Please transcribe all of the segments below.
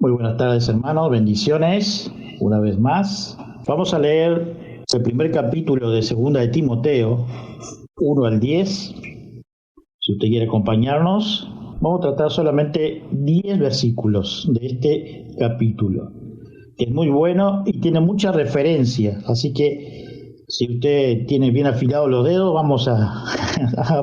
Muy buenas tardes, hermanos, bendiciones una vez más. Vamos a leer el primer capítulo de Segunda de Timoteo, 1 al 10. Si usted quiere acompañarnos, vamos a tratar solamente 10 versículos de este capítulo, que es muy bueno y tiene muchas referencias, así que si usted tiene bien afilados los dedos, vamos a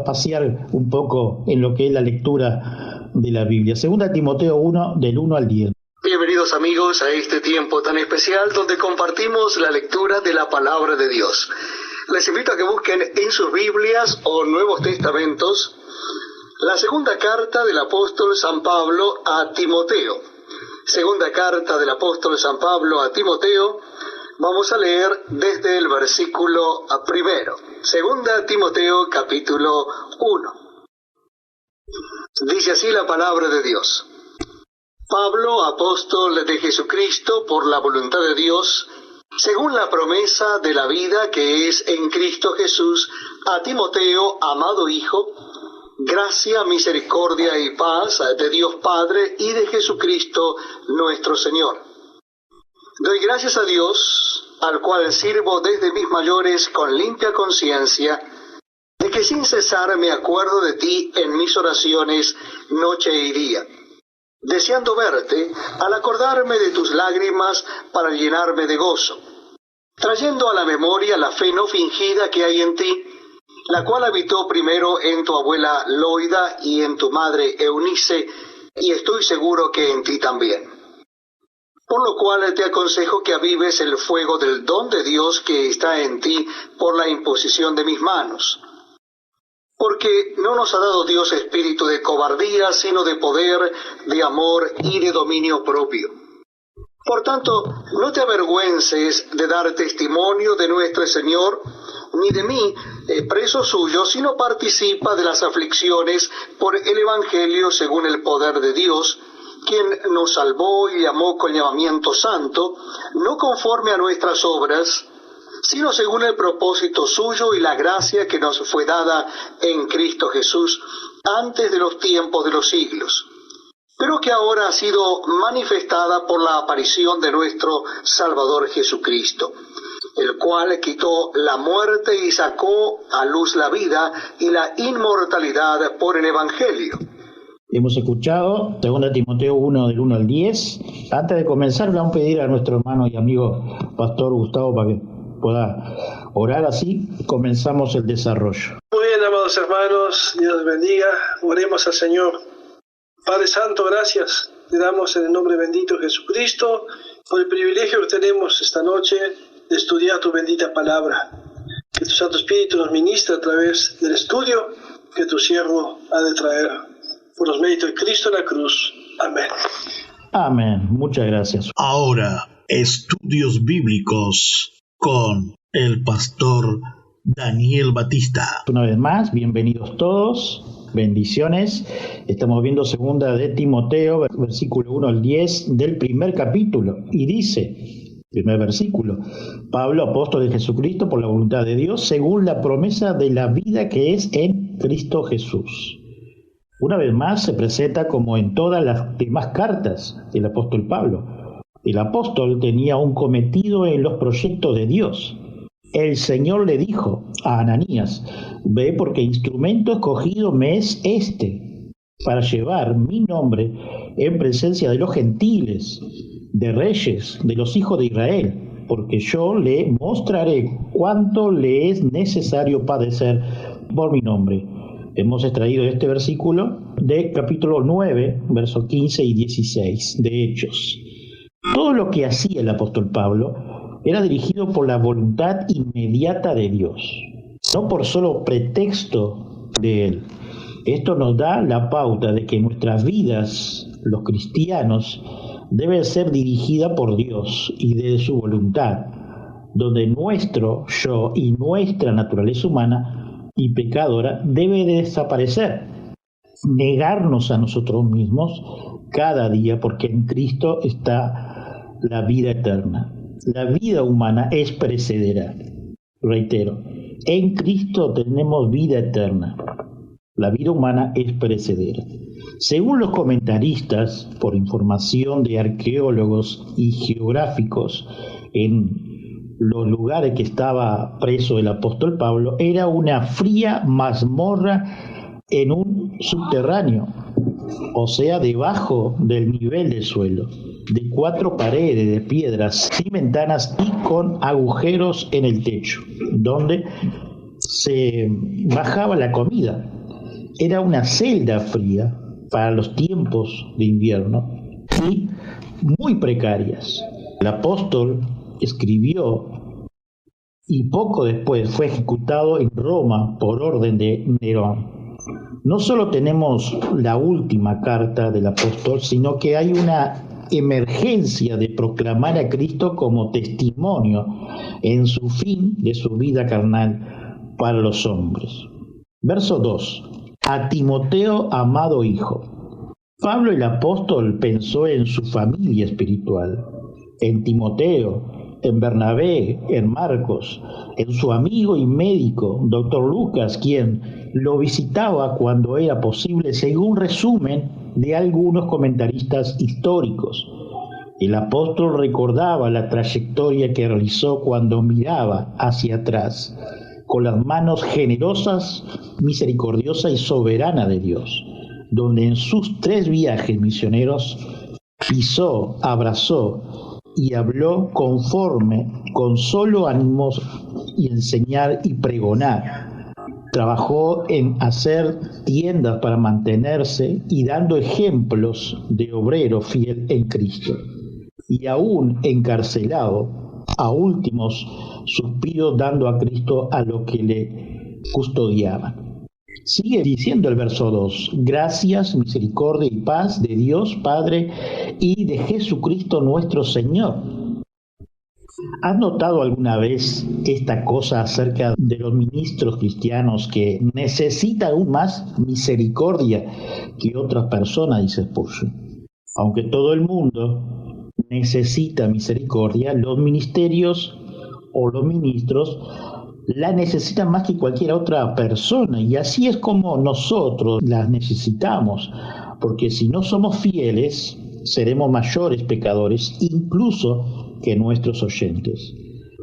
pasear un poco en lo que es la lectura de la Biblia. Segunda de Timoteo 1, del 1 al 10. Bienvenidos amigos a este tiempo tan especial donde compartimos la lectura de la palabra de Dios. Les invito a que busquen en sus Biblias o Nuevos Testamentos la segunda carta del apóstol San Pablo a Timoteo. Segunda carta del apóstol San Pablo a Timoteo, vamos a leer desde el versículo primero. Segunda Timoteo capítulo 1. Dice así la palabra de Dios. Pablo, apóstol de Jesucristo por la voluntad de Dios, según la promesa de la vida que es en Cristo Jesús, a Timoteo, amado hijo, gracia, misericordia y paz de Dios Padre y de Jesucristo nuestro Señor. Doy gracias a Dios, al cual sirvo desde mis mayores con limpia conciencia, de que sin cesar me acuerdo de ti en mis oraciones noche y día, deseando verte al acordarme de tus lágrimas para llenarme de gozo, trayendo a la memoria la fe no fingida que hay en ti, la cual habitó primero en tu abuela Loida y en tu madre Eunice, y estoy seguro que en ti también. Por lo cual te aconsejo que avives el fuego del don de Dios que está en ti por la imposición de mis manos. Porque no nos ha dado Dios espíritu de cobardía, sino de poder, de amor y de dominio propio. Por tanto, no te avergüences de dar testimonio de nuestro Señor, ni de mí, preso suyo, sino participa de las aflicciones por el Evangelio según el poder de Dios, quien nos salvó y llamó con llamamiento santo, no conforme a nuestras obras, sino según el propósito suyo y la gracia que nos fue dada en Cristo Jesús antes de los tiempos de los siglos, pero que ahora ha sido manifestada por la aparición de nuestro Salvador Jesucristo, el cual quitó la muerte y sacó a luz la vida y la inmortalidad por el Evangelio. Hemos escuchado 2 Timoteo 1 del 1 al 10. Antes de comenzar, vamos a pedir a nuestro hermano y amigo Pastor Gustavo para que pueda orar, así comenzamos el desarrollo. Muy bien, amados hermanos, Dios les bendiga. Oremos al Señor. Padre Santo, gracias. Te damos en el nombre bendito de Jesucristo por el privilegio que tenemos esta noche de estudiar tu bendita palabra. Que tu Santo Espíritu nos ministre a través del estudio que tu siervo ha de traer. Por los méritos de Cristo en la cruz. Amén. Amén. Muchas gracias. Ahora, estudios bíblicos con el pastor Daniel Batista. Una vez más, bienvenidos todos, bendiciones. Estamos viendo segunda de Timoteo, versículo 1 al 10 del primer capítulo. Y dice, primer versículo, Pablo, apóstol de Jesucristo por la voluntad de Dios, según la promesa de la vida que es en Cristo Jesús. Una vez más se presenta como en todas las demás cartas del apóstol Pablo. El apóstol tenía un cometido en los proyectos de Dios. El Señor le dijo a Ananías, ve porque instrumento escogido me es este, para llevar mi nombre en presencia de los gentiles, de reyes, de los hijos de Israel, porque yo le mostraré cuánto le es necesario padecer por mi nombre. Hemos extraído este versículo de capítulo 9, versos 15 y 16 de Hechos. Todo lo que hacía el apóstol Pablo era dirigido por la voluntad inmediata de Dios, no por solo pretexto de él. Esto nos da la pauta de que nuestras vidas, los cristianos, deben ser dirigidas por Dios y de su voluntad, donde nuestro yo y nuestra naturaleza humana y pecadora debe de desaparecer, negarnos a nosotros mismos cada día, porque en Cristo está la vida eterna. La vida humana es perecedera. Reitero, en Cristo tenemos vida eterna. La vida humana es perecedera. Según los comentaristas, por información de arqueólogos y geográficos, en los lugares que estaba preso el apóstol Pablo, era una fría mazmorra en un subterráneo, o sea, debajo del nivel del suelo, de 4 paredes de piedras, sin ventanas y con agujeros en el techo, donde se bajaba la comida. Era una celda fría para los tiempos de invierno y muy precarias. El apóstol escribió y poco después fue ejecutado en Roma por orden de Nerón. No solo tenemos la última carta del apóstol, sino que hay una emergencia de proclamar a Cristo como testimonio en su fin de su vida carnal para los hombres. Verso 2. A Timoteo, amado hijo. Pablo el apóstol pensó en su familia espiritual, en Timoteo, en Bernabé, en Marcos, en su amigo y médico, doctor Lucas, quien lo visitaba cuando era posible, según resumen de algunos comentaristas históricos. El apóstol recordaba la trayectoria que realizó cuando miraba hacia atrás, con las manos generosas, misericordiosas y soberanas de Dios, donde en sus 3 viajes misioneros pisó, abrazó y habló conforme con solo ánimos y enseñar y pregonar. Trabajó en hacer tiendas para mantenerse y dando ejemplos de obrero fiel en Cristo. Y aún encarcelado, a últimos suspiros dando a Cristo a lo que le custodiaban. Sigue diciendo el verso 2, gracias, misericordia y paz de Dios Padre y de Jesucristo nuestro Señor. ¿Has notado alguna vez esta cosa acerca de los ministros cristianos que necesitan aún más misericordia que otras personas, dice Spurgeon? Aunque todo el mundo necesita misericordia, los ministerios o los ministros la necesitan más que cualquier otra persona, y así es como nosotros las necesitamos, porque si no somos fieles, seremos mayores pecadores, incluso que nuestros oyentes.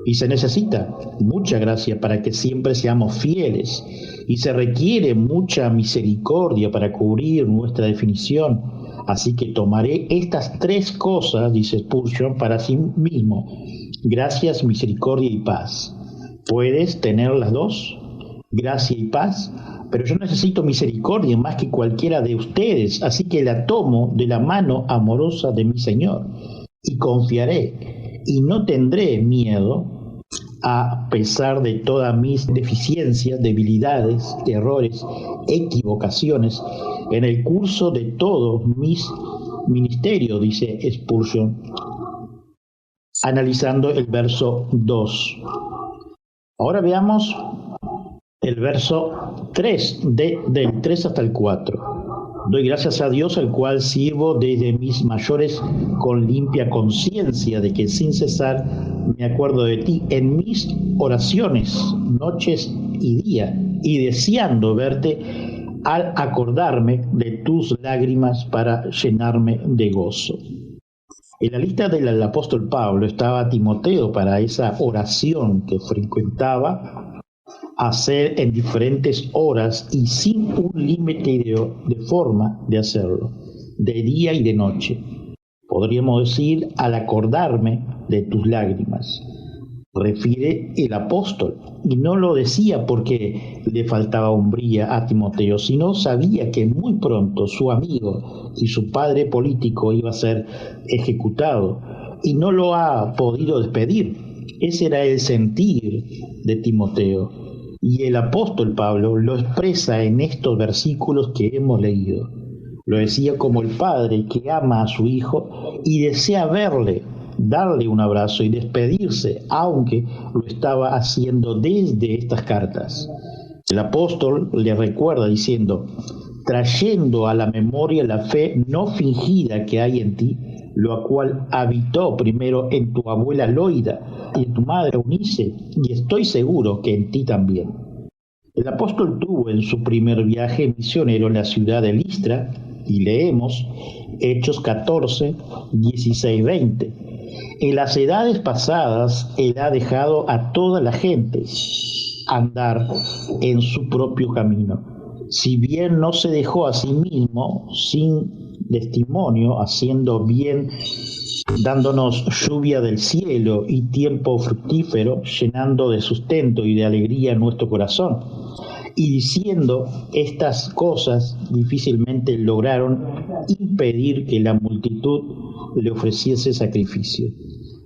Y se necesita mucha gracia para que siempre seamos fieles, y se requiere mucha misericordia para cubrir nuestra definición. Así que tomaré estas 3 cosas, dice Spurgeon, para sí mismo: gracias, misericordia y paz. ¿Puedes tener las 2? Gracia y paz. Pero yo necesito misericordia más que cualquiera de ustedes, así que la tomo de la mano amorosa de mi Señor y confiaré y no tendré miedo a pesar de todas mis deficiencias, debilidades, errores, equivocaciones en el curso de todos mis ministerios, dice Spurgeon, analizando el verso 2. Ahora veamos el verso 3, del 3 hasta el 4. Doy gracias a Dios, al cual sirvo desde mis mayores con limpia conciencia de que sin cesar me acuerdo de ti en mis oraciones, noches y día, y deseando verte al acordarme de tus lágrimas para llenarme de gozo. En la lista del apóstol Pablo estaba Timoteo para esa oración que frecuentaba hacer en diferentes horas y sin un límite de forma de hacerlo, de día y de noche. Podríamos decir, al acordarme de tus lágrimas. Refiere el apóstol, y no lo decía porque le faltaba hombría a Timoteo, sino sabía que muy pronto su amigo y su padre político iba a ser ejecutado, y no lo ha podido despedir. Ese era el sentir de Timoteo, y el apóstol Pablo lo expresa en estos versículos que hemos leído. Lo decía como el padre que ama a su hijo y desea verle, darle un abrazo y despedirse, aunque lo estaba haciendo desde estas cartas. El apóstol le recuerda diciendo, trayendo a la memoria la fe no fingida que hay en ti, lo cual habitó primero en tu abuela Loida y en tu madre Eunice, y estoy seguro que en ti también. El apóstol tuvo en su primer viaje misionero en la ciudad de Listra, y leemos Hechos 14, 16, 20. En las edades pasadas, él ha dejado a toda la gente andar en su propio camino. Si bien no se dejó a sí mismo sin testimonio, haciendo bien, dándonos lluvia del cielo y tiempo fructífero, llenando de sustento y de alegría nuestro corazón. Y diciendo estas cosas, difícilmente lograron impedir que la multitud le ofreciese sacrificio.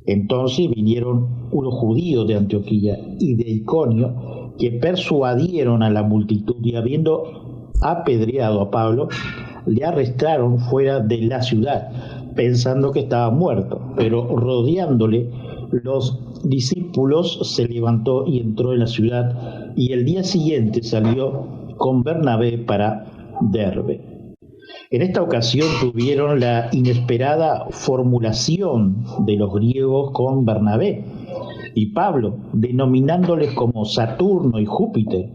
Entonces vinieron unos judíos de Antioquía y de Iconio, que persuadieron a la multitud, y habiendo apedreado a Pablo, le arrestaron fuera de la ciudad, pensando que estaba muerto. Pero rodeándole los discípulos, se levantó y entró en la ciudad, y el día siguiente salió con Bernabé para Derbe. En esta ocasión tuvieron la inesperada formulación de los griegos con Bernabé y Pablo, denominándoles como Saturno y Júpiter,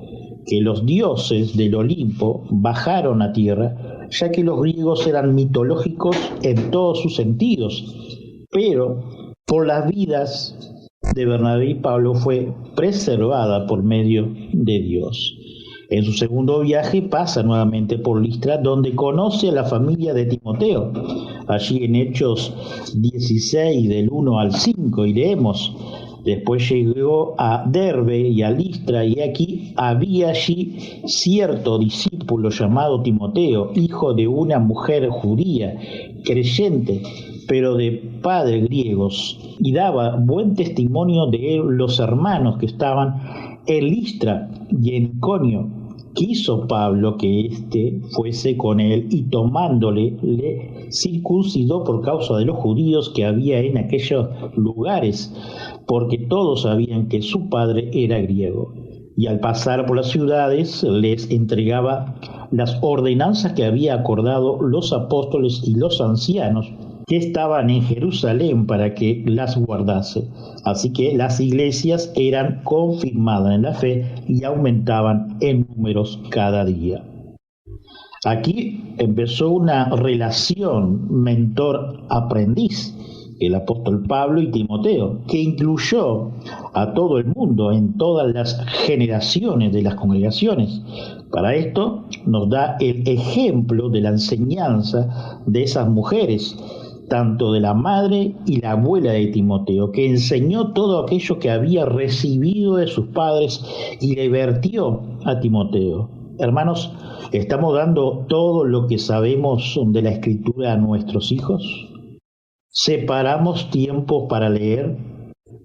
que los dioses del Olimpo bajaron a tierra, ya que los griegos eran mitológicos en todos sus sentidos, pero por las vidas de Bernabé y Pablo fue preservada por medio de Dios. En su segundo viaje pasa nuevamente por Listra, donde conoce a la familia de Timoteo. Allí en Hechos 16, del 1 al 5, y leemos: después llegó a Derbe y a Listra, y aquí había allí cierto discípulo llamado Timoteo, hijo de una mujer judía, creyente, pero de padres griegos, y daba buen testimonio de él los hermanos que estaban en Listra y en Iconio. Quiso Pablo que éste fuese con él, y tomándole, le circuncidó por causa de los judíos que había en aquellos lugares, porque todos sabían que su padre era griego. Y al pasar por las ciudades les entregaba las ordenanzas que había acordado los apóstoles y los ancianos que estaban en Jerusalén, para que las guardase. Así que las iglesias eran confirmadas en la fe y aumentaban en números cada día. Aquí empezó una relación mentor-aprendiz, el apóstol Pablo y Timoteo, que incluyó a todo el mundo en todas las generaciones de las congregaciones. Para esto nos da el ejemplo de la enseñanza de esas mujeres, tanto de la madre y la abuela de Timoteo, que enseñó todo aquello que había recibido de sus padres y le vertió a Timoteo. Hermanos, ¿estamos dando todo lo que sabemos de la Escritura a nuestros hijos? ¿Separamos tiempo para leer,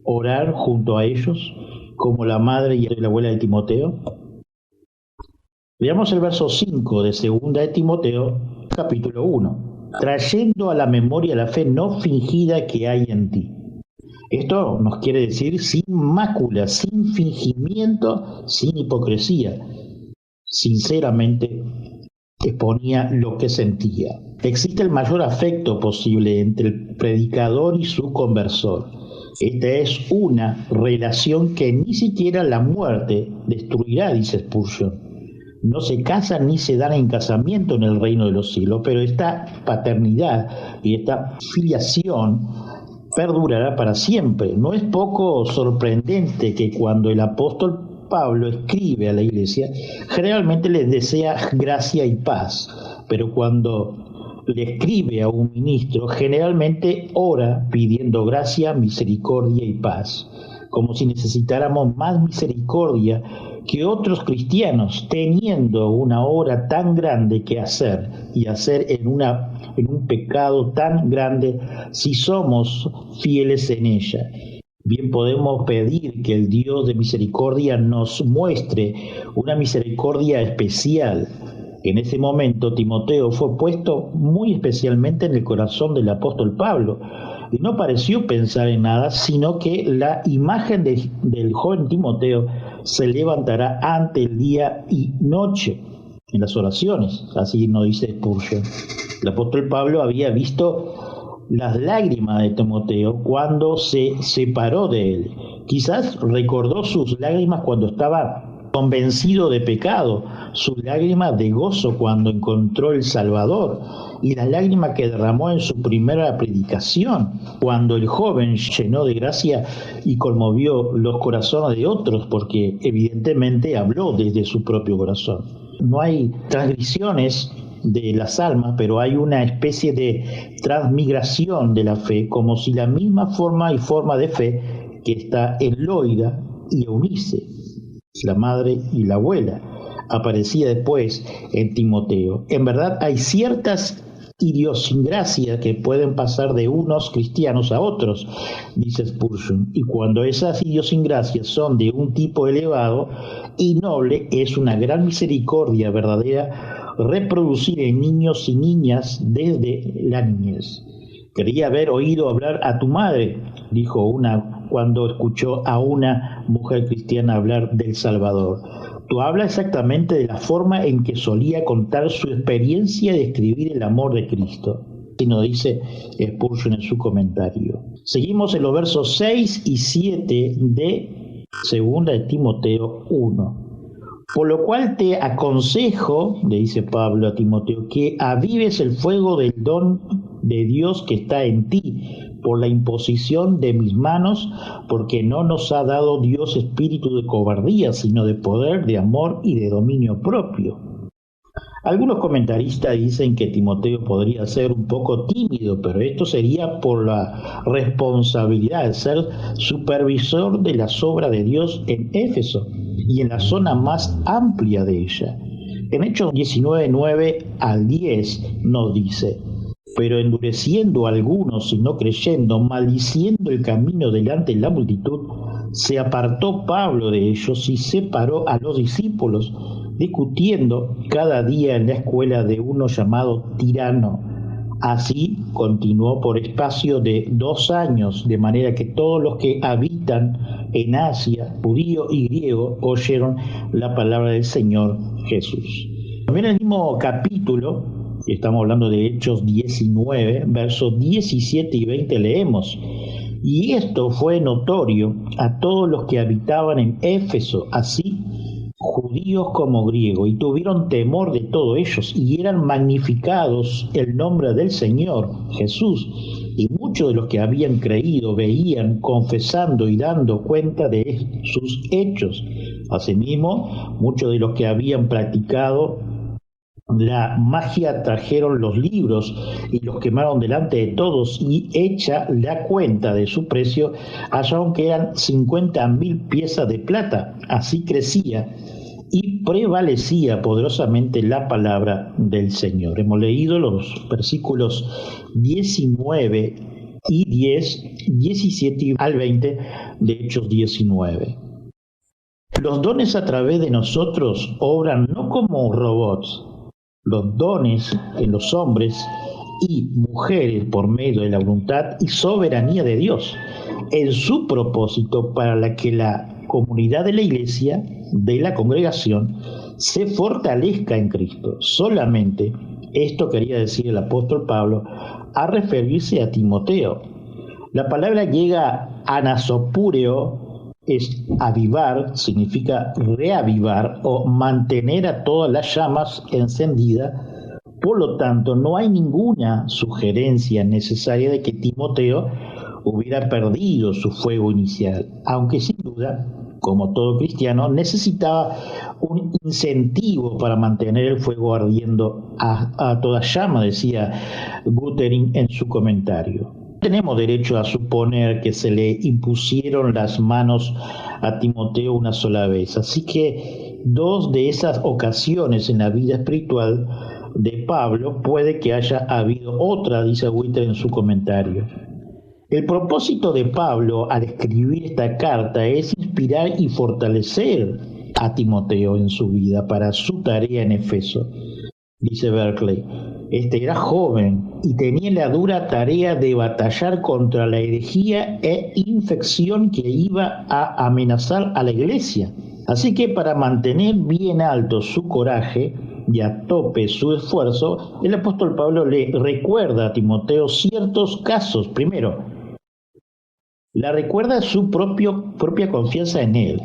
orar junto a ellos, como la madre y la abuela de Timoteo? Veamos el verso 5 de 2 de Timoteo, capítulo 1. Trayendo a la memoria la fe no fingida que hay en ti. Esto nos quiere decir sin mácula, sin fingimiento, sin hipocresía. Sinceramente exponía lo que sentía. Existe el mayor afecto posible entre el predicador y su conversor. Esta es una relación que ni siquiera la muerte destruirá, dice Spurgeon. No se casan ni se dan en casamiento en el reino de los cielos, pero esta paternidad y esta filiación perdurará para siempre. No es poco sorprendente que cuando el apóstol Pablo escribe a la iglesia, generalmente les desea gracia y paz, pero cuando le escribe a un ministro, generalmente ora pidiendo gracia, misericordia y paz, como si necesitáramos más misericordia que otros cristianos, teniendo una obra tan grande que hacer, y hacer en un pecado tan grande si somos fieles en ella. Bien podemos pedir que el Dios de misericordia nos muestre una misericordia especial. En ese momento Timoteo fue puesto muy especialmente en el corazón del apóstol Pablo, y no pareció pensar en nada, sino que la imagen del joven Timoteo se levantará ante el día y noche en las oraciones, así nos dice Spurgeon. El apóstol Pablo había visto las lágrimas de Timoteo cuando se separó de él. Quizás recordó sus lágrimas cuando estaba convencido de pecado, su lágrima de gozo cuando encontró el Salvador y la lágrima que derramó en su primera predicación, cuando el joven llenó de gracia y conmovió los corazones de otros, porque evidentemente habló desde su propio corazón. No hay transgresiones de las almas, pero hay una especie de transmigración de la fe, como si la misma forma de fe que está en Loida y Eunice, la madre y la abuela, aparecía después en Timoteo. En verdad hay ciertas idiosincrasias que pueden pasar de unos cristianos a otros, dice Spurgeon, y cuando esas idiosincrasias son de un tipo elevado y noble, es una gran misericordia verdadera reproducir en niños y niñas desde la niñez. Quería haber oído hablar a tu madre, dijo una cuando escuchó a una mujer cristiana hablar del Salvador. Tú hablas exactamente de la forma en que solía contar su experiencia de escribir el amor de Cristo, y nos dice Spurgeon en su comentario. Seguimos en los versos 6 y 7 de 2 de Timoteo 1. Por lo cual te aconsejo, le dice Pablo a Timoteo, que avives el fuego del don de Dios que está en ti, por la imposición de mis manos, porque no nos ha dado Dios espíritu de cobardía, sino de poder, de amor y de dominio propio. Algunos comentaristas dicen que Timoteo podría ser un poco tímido, pero esto sería por la responsabilidad de ser supervisor de las obras de Dios en Éfeso y en la zona más amplia de ella. En Hechos 19, 9 al 10 nos dice: pero endureciendo a algunos y no creyendo, maldiciendo el camino delante de la multitud, se apartó Pablo de ellos y separó a los discípulos, discutiendo cada día en la escuela de uno llamado Tirano. Así continuó por espacio de 2 años, de manera que todos los que habitan en Asia, judío y griego, oyeron la palabra del Señor Jesús. También en el mismo capítulo, estamos hablando de Hechos 19, versos 17 y 20, leemos: y esto fue notorio a todos los que habitaban en Éfeso, así judíos como griegos, y tuvieron temor de todos ellos, y eran magnificados el nombre del Señor Jesús. Y muchos de los que habían creído veían, confesando y dando cuenta de sus hechos. Asimismo, muchos de los que habían practicado la magia trajeron los libros y los quemaron delante de todos, y hecha la cuenta de su precio, hallaron que eran 50,000 piezas de plata. Así crecía y prevalecía poderosamente la palabra del Señor. Hemos leído los versículos 19 y 10, 17 al 20 de Hechos 19. Los dones a través de nosotros obran no como robots. Los dones en los hombres y mujeres por medio de la voluntad y soberanía de Dios, en su propósito para la que la comunidad de la iglesia, de la congregación, se fortalezca en Cristo. Solamente esto quería decir el apóstol Pablo a referirse a Timoteo. La palabra griega anasopúreo es avivar, significa reavivar o mantener a todas las llamas encendidas. Por lo tanto, no hay ninguna sugerencia necesaria de que Timoteo hubiera perdido su fuego inicial, aunque sin duda, como todo cristiano, necesitaba un incentivo para mantener el fuego ardiendo a toda llama, decía Guthering en su comentario. Tenemos derecho a suponer que se le impusieron las manos a Timoteo una sola vez, así que 2 de esas ocasiones en la vida espiritual de Pablo puede que haya habido otra, dice Winter en su comentario. El propósito de Pablo al escribir esta carta es inspirar y fortalecer a Timoteo en su vida para su tarea en Éfeso. Dice Berkeley: este era joven y tenía la dura tarea de batallar contra la herejía e infección que iba a amenazar a la iglesia. Así que para mantener bien alto su coraje y a tope su esfuerzo, el apóstol Pablo le recuerda a Timoteo ciertos casos. Primero, le recuerda su propia confianza en él.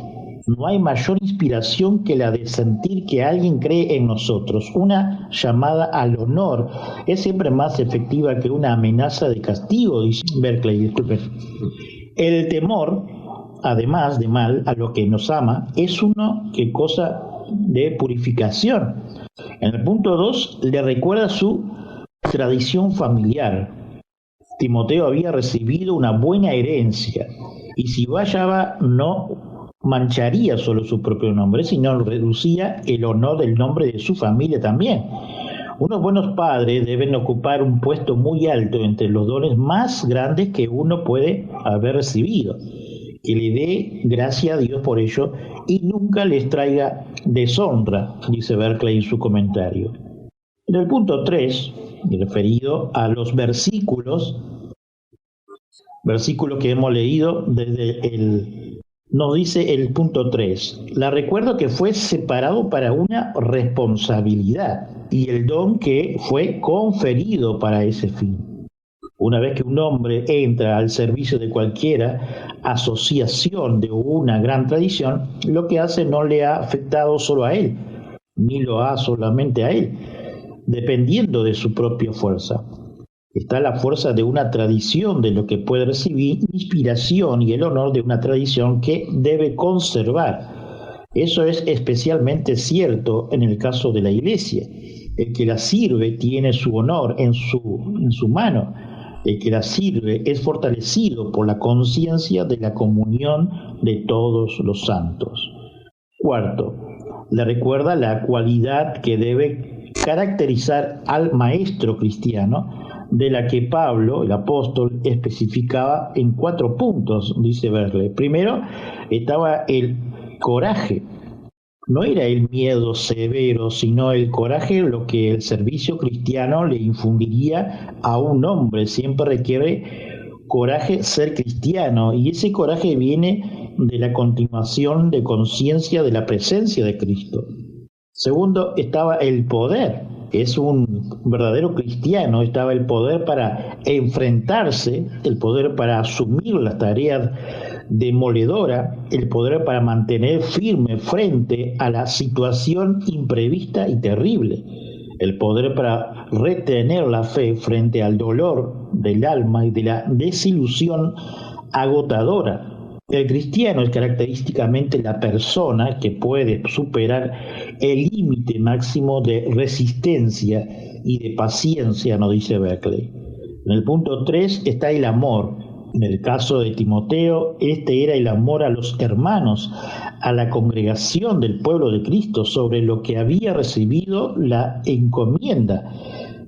No hay mayor inspiración que la de sentir que alguien cree en nosotros. Una llamada al honor es siempre más efectiva que una amenaza de castigo, dice Berkeley. Disculpen. El temor, además de mal a lo que nos ama, es una cosa de purificación. En el punto 2 le recuerda su tradición familiar. Timoteo había recibido una buena herencia y si vallaba no mancharía solo su propio nombre, sino reducía el honor del nombre de su familia también. Unos buenos padres deben ocupar un puesto muy alto entre los dones más grandes que uno puede haber recibido. Que le dé gracia a Dios por ello y nunca les traiga deshonra, dice Berkeley en su comentario. En el punto 3, referido a los versículos que hemos leído nos dice el punto 3, la recuerdo que fue separado para una responsabilidad y el don que fue conferido para ese fin. Una vez que un hombre entra al servicio de cualquiera asociación de una gran tradición, lo que hace no le ha afectado solo a él, ni lo ha solamente a él, dependiendo de su propia fuerza. Está la fuerza de una tradición de lo que puede recibir inspiración y el honor de una tradición que debe conservar. Eso es especialmente cierto en el caso de la Iglesia. El que la sirve tiene su honor en su mano. El que la sirve es fortalecido por la conciencia de la comunión de todos los santos. Cuarto, le recuerda la cualidad que debe caracterizar al maestro cristiano, de la que Pablo, el apóstol, especificaba en 4 puntos, dice Berkeley. Primero, estaba el coraje. No era el miedo severo, sino el coraje, lo que el servicio cristiano le infundiría a un hombre. Siempre requiere coraje ser cristiano, y ese coraje viene de la continuación de conciencia de la presencia de Cristo. Segundo, estaba el poder. Es un verdadero cristiano, estaba el poder para enfrentarse, el poder para asumir las tareas demoledoras, el poder para mantener firme frente a la situación imprevista y terrible, el poder para retener la fe frente al dolor del alma y de la desilusión agotadora. El cristiano es característicamente la persona que puede superar el límite máximo de resistencia y de paciencia, nos dice Berkeley. En el punto 3 está el amor. En el caso de Timoteo, este era el amor a los hermanos, a la congregación del pueblo de Cristo, sobre lo que había recibido la encomienda.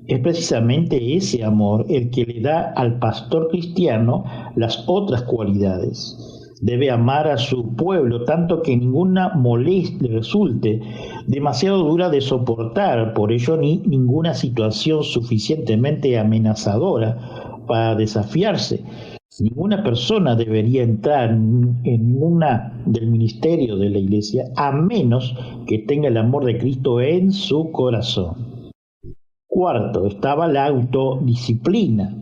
Es precisamente ese amor el que le da al pastor cristiano las otras cualidades. Debe amar a su pueblo tanto que ninguna molestia resulte demasiado dura de soportar, por ello ni ninguna situación suficientemente amenazadora para desafiarse. Ninguna persona debería entrar en una del ministerio de la Iglesia a menos que tenga el amor de Cristo en su corazón. Cuarto, estaba la autodisciplina.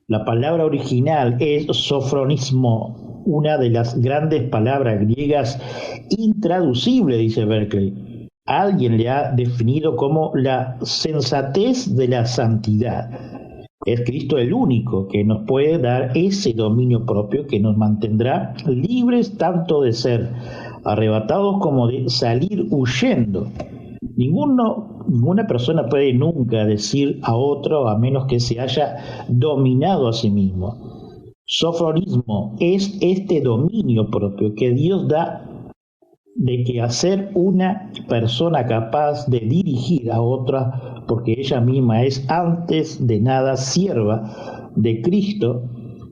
La palabra original es sofronismo, una de las grandes palabras griegas intraducibles, dice Berkeley. Alguien le ha definido como la sensatez de la santidad. Es Cristo el único que nos puede dar ese dominio propio que nos mantendrá libres tanto de ser arrebatados como de salir huyendo. Ninguna persona puede nunca decir a otro a menos que se haya dominado a sí mismo. Sofronismo es este dominio propio que Dios da de que hacer una persona capaz de dirigir a otra, porque ella misma es antes de nada sierva de Cristo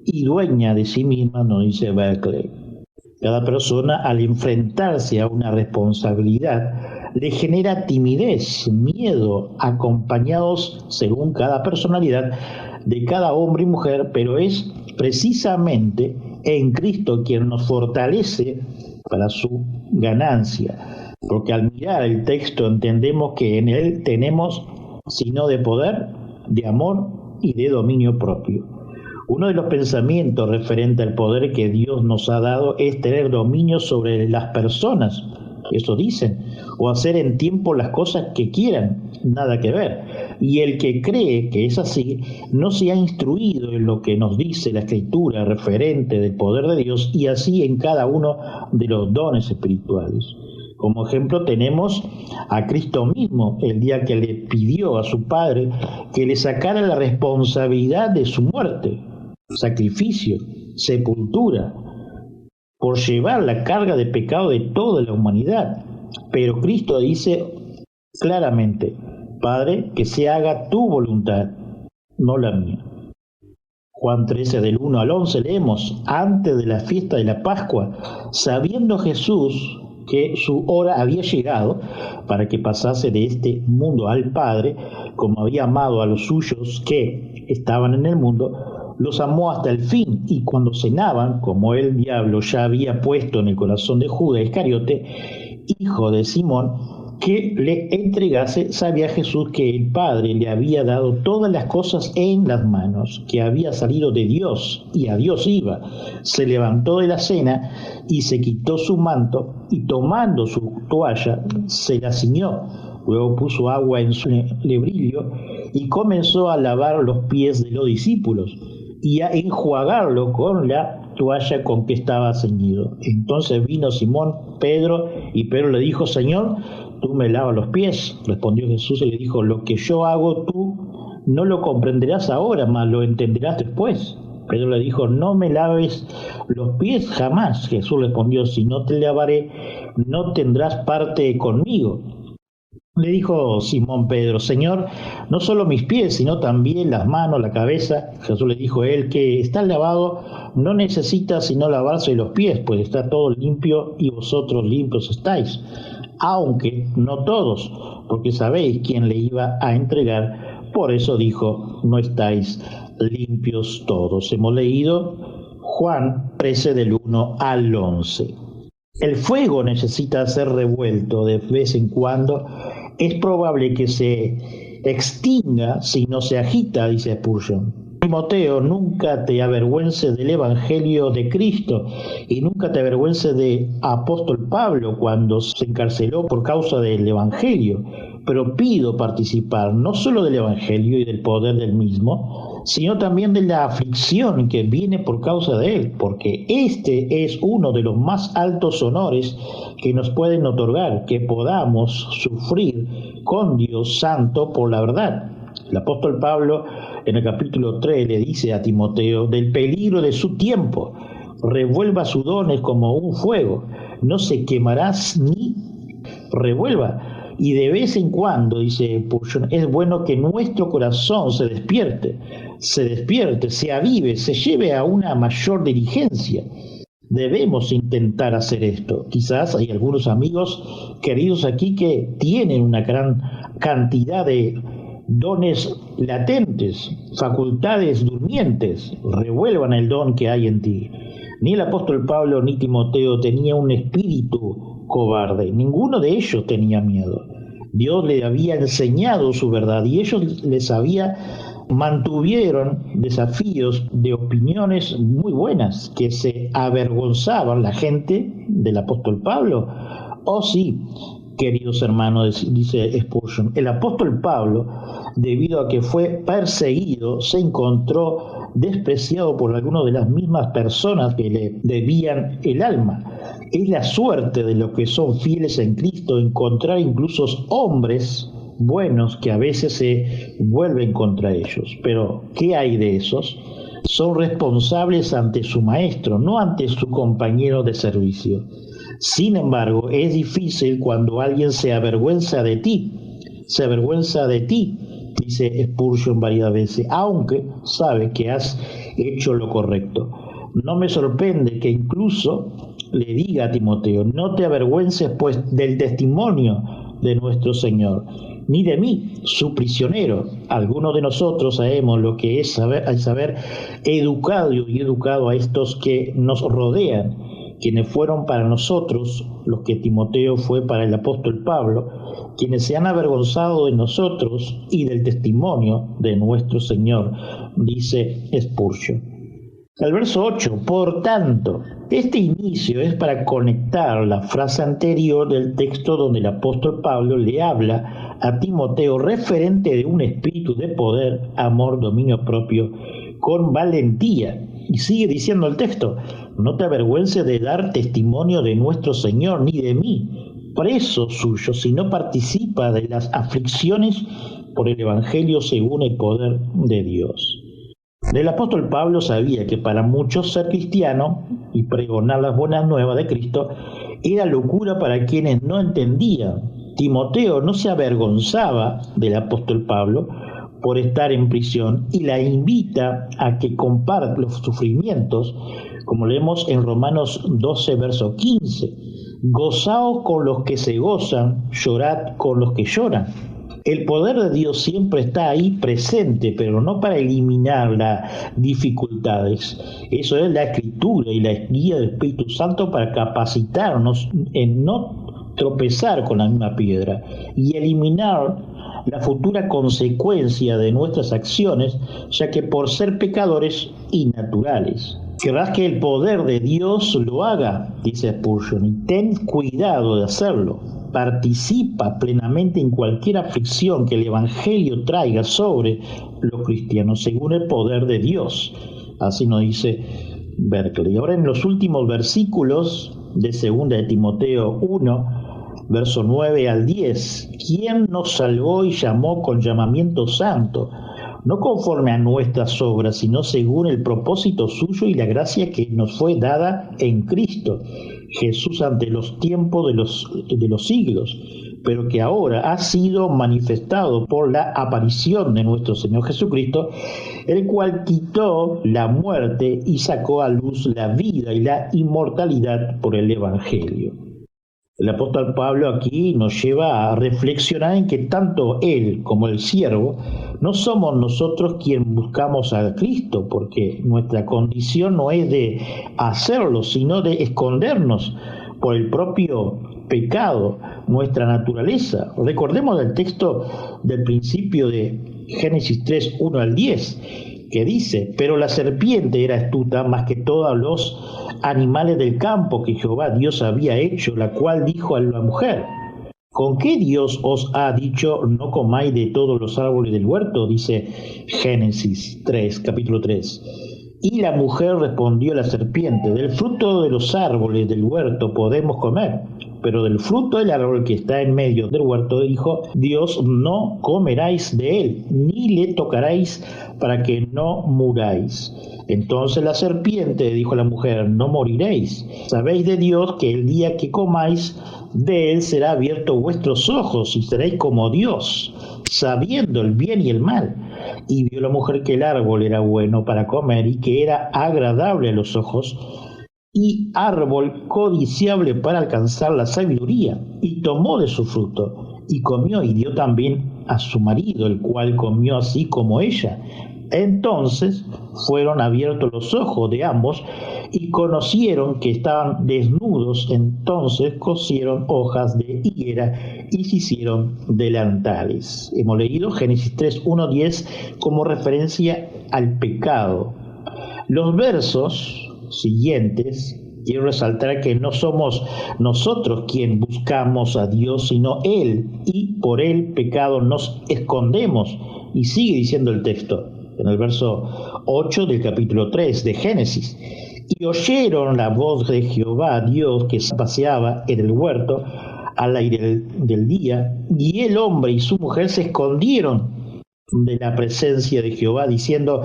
y dueña de sí misma, nos dice Berkeley. Cada persona al enfrentarse a una responsabilidad le genera timidez, miedo, acompañados según cada personalidad de cada hombre y mujer, pero es precisamente en Cristo quien nos fortalece para su ganancia, porque al mirar el texto entendemos que en él tenemos sino de poder, de amor y de dominio propio. Uno de los pensamientos referente al poder que Dios nos ha dado es tener dominio sobre las personas, eso dicen, o hacer en tiempo las cosas que quieran, nada que ver. Y el que cree que es así, no se ha instruido en lo que nos dice la Escritura referente del poder de Dios y así en cada uno de los dones espirituales. Como ejemplo tenemos a Cristo mismo, el día que le pidió a su Padre que le sacara la responsabilidad de su muerte, sacrificio, sepultura, por llevar la carga de pecado de toda la humanidad. Pero Cristo dice claramente: Padre, que se haga tu voluntad, no la mía. Juan 13, del 1 al 11 leemos: antes de la fiesta de la Pascua, sabiendo Jesús que su hora había llegado para que pasase de este mundo al Padre, como había amado a los suyos que estaban en el mundo, los amó hasta el fin. Y cuando cenaban, como el diablo ya había puesto en el corazón de Judas Iscariote, hijo de Simón, que le entregase, sabía Jesús que el Padre le había dado todas las cosas en las manos, que había salido de Dios y a Dios iba. Se levantó de la cena y se quitó su manto y tomando su toalla se la ciñó. Luego puso agua en su lebrillo y comenzó a lavar los pies de los discípulos y a enjuagarlo con la toalla con que estaba ceñido. Entonces vino Simón Pedro y Pedro le dijo: Señor, ¿tú me lavas los pies? Respondió Jesús y le dijo: lo que yo hago tú no lo comprenderás ahora, mas lo entenderás después. Pedro le dijo: no me laves los pies jamás. Jesús respondió: si no te lavaré, no tendrás parte conmigo. Le dijo Simón Pedro: Señor, no solo mis pies, sino también las manos, la cabeza. Jesús le dijo: el que está lavado no necesita sino lavarse los pies, pues está todo limpio y vosotros limpios estáis. Aunque no todos, porque sabéis quién le iba a entregar. Por eso dijo: no estáis limpios todos. Hemos leído Juan 13 del 1 al 11. El fuego necesita ser revuelto de vez en cuando. Es probable que se extinga si no se agita, dice Spurgeon. Timoteo, nunca te avergüences del Evangelio de Cristo y nunca te avergüences de apóstol Pablo cuando se encarceló por causa del Evangelio. Pero pido participar no solo del Evangelio y del poder del mismo, sino también de la aflicción que viene por causa de él, porque este es uno de los más altos honores que nos pueden otorgar, que podamos sufrir con Dios Santo por la verdad. El apóstol Pablo en el capítulo 3 le dice a Timoteo del peligro de su tiempo: revuelva sus dones como un fuego, no se quemarás ni revuelva. Y de vez en cuando, dice Purgeon, es bueno que nuestro corazón se despierte, se avive, se lleve a una mayor diligencia. Debemos intentar hacer esto. Quizás hay algunos amigos queridos aquí que tienen una gran cantidad de dones latentes, facultades durmientes. Revuelvan el don que hay en ti. Ni el apóstol Pablo ni Timoteo tenía un espíritu cobarde, ninguno de ellos tenía miedo. Dios le había enseñado su verdad y ellos mantuvieron desafíos de opiniones muy buenas que se avergonzaban la gente del apóstol Pablo. Oh sí, queridos hermanos, dice Spurgeon, el apóstol Pablo, debido a que fue perseguido, se encontró despreciado por algunas de las mismas personas que le debían el alma. Es la suerte de los que son fieles en Cristo encontrar incluso hombres buenos que a veces se vuelven contra ellos. Pero, ¿qué hay de esos? Son responsables ante su maestro, no ante su compañero de servicio. Sin embargo, es difícil cuando alguien se avergüenza de ti, dice Spurgeon varias veces, aunque sabe que has hecho lo correcto. No me sorprende que incluso le diga a Timoteo: no te avergüences pues del testimonio de nuestro Señor, ni de mí, su prisionero. Algunos de nosotros sabemos lo que es saber educado a estos que nos rodean, quienes fueron para nosotros los que Timoteo fue para el apóstol Pablo, quienes se han avergonzado de nosotros y del testimonio de nuestro Señor, dice Spurgeon. El verso 8, por tanto, este inicio es para conectar la frase anterior del texto donde el apóstol Pablo le habla a Timoteo referente de un espíritu de poder, amor, dominio propio, con valentía. Y sigue diciendo el texto, no te avergüences de dar testimonio de nuestro Señor, ni de mí, preso suyo, si no participa de las aflicciones por el Evangelio según el poder de Dios. El apóstol Pablo sabía que para muchos ser cristiano y pregonar las buenas nuevas de Cristo era locura para quienes no entendían. Timoteo no se avergonzaba del apóstol Pablo por estar en prisión y la invita a que comparta los sufrimientos, como leemos en Romanos 12, verso 15. Gozaos con los que se gozan, llorad con los que lloran. El poder de Dios siempre está ahí presente, pero no para eliminar las dificultades. Eso es la Escritura y la guía del Espíritu Santo para capacitarnos en no tropezar con la misma piedra y eliminar la futura consecuencia de nuestras acciones, ya que por ser pecadores innaturales. Querrás que el poder de Dios lo haga, dice Spurgeon, y ten cuidado de hacerlo. Participa plenamente en cualquier aflicción que el Evangelio traiga sobre los cristianos, según el poder de Dios. Así nos dice Berkeley. Ahora en los últimos versículos de 2 de Timoteo 1, verso 9 al 10, ¿quién nos salvó y llamó con llamamiento santo? No conforme a nuestras obras, sino según el propósito suyo y la gracia que nos fue dada en Cristo Jesús ante los tiempos de los siglos, pero que ahora ha sido manifestado por la aparición de nuestro Señor Jesucristo, el cual quitó la muerte y sacó a luz la vida y la inmortalidad por el Evangelio. El apóstol Pablo aquí nos lleva a reflexionar en que tanto él como el siervo no somos nosotros quien buscamos a Cristo, porque nuestra condición no es de hacerlo, sino de escondernos por el propio pecado, nuestra naturaleza. Recordemos el texto del principio de Génesis 3, 1 al 10, que dice, pero la serpiente era astuta más que todos los animales del campo que Jehová Dios había hecho, la cual dijo a la mujer, ¿con qué Dios os ha dicho no comáis de todos los árboles del huerto? Dice Génesis 3, capítulo 3. Y la mujer respondió a la serpiente, del fruto de los árboles del huerto podemos comer, pero del fruto del árbol que está en medio del huerto dijo Dios, no comeráis de él, ni le tocaréis para que no muráis. Entonces la serpiente dijo a la mujer, no moriréis. Sabéis de Dios que el día que comáis de él será abierto vuestros ojos y seréis como Dios, sabiendo el bien y el mal. Y vio la mujer que el árbol era bueno para comer y que era agradable a los ojos y árbol codiciable para alcanzar la sabiduría, y tomó de su fruto y comió y dio también a su marido, el cual comió así como ella. Entonces fueron abiertos los ojos de ambos y conocieron que estaban desnudos. Entonces cosieron hojas de higuera y se hicieron delantales. Hemos leído Génesis 3, 1, 10 como referencia al pecado. Los versos siguientes quiero resaltar que no somos nosotros quien buscamos a Dios, sino Él, y por el pecado nos escondemos. Y sigue diciendo el texto en el verso 8 del capítulo 3 de Génesis. Y oyeron la voz de Jehová Dios que se paseaba en el huerto al aire del día, y el hombre y su mujer se escondieron de la presencia de Jehová, diciendo,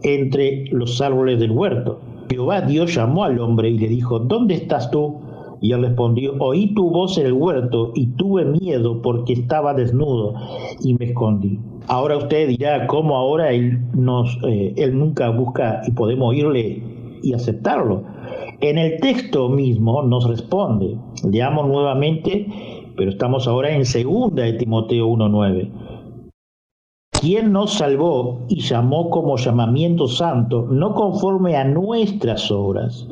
entre los árboles del huerto. Jehová Dios llamó al hombre y le dijo, ¿dónde estás tú? Y él respondió, oí tu voz en el huerto y tuve miedo porque estaba desnudo y me escondí. Ahora usted dirá, ¿cómo ahora él nunca busca y podemos oírle y aceptarlo? En el texto mismo nos responde. Leamos nuevamente, pero estamos ahora en 2 de Timoteo 1:9. ¿Quién nos salvó y llamó como llamamiento santo, no conforme a nuestras obras?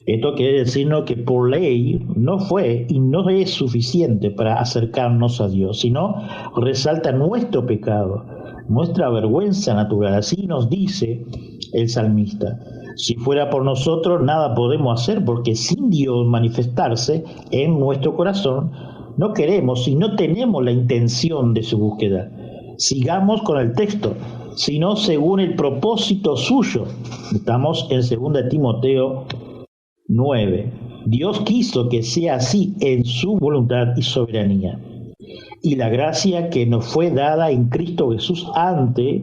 Esto quiere decirnos que por ley no fue y no es suficiente para acercarnos a Dios, sino resalta nuestro pecado, nuestra vergüenza natural. Así nos dice el salmista, Si fuera por nosotros, nada podemos hacer, porque sin Dios manifestarse en nuestro corazón, no queremos y no tenemos la intención de su búsqueda. Sigamos con el texto, sino según el propósito suyo. Estamos en 2 Timoteo 9. Dios quiso que sea así en su voluntad y soberanía. Y la gracia que nos fue dada en Cristo Jesús antes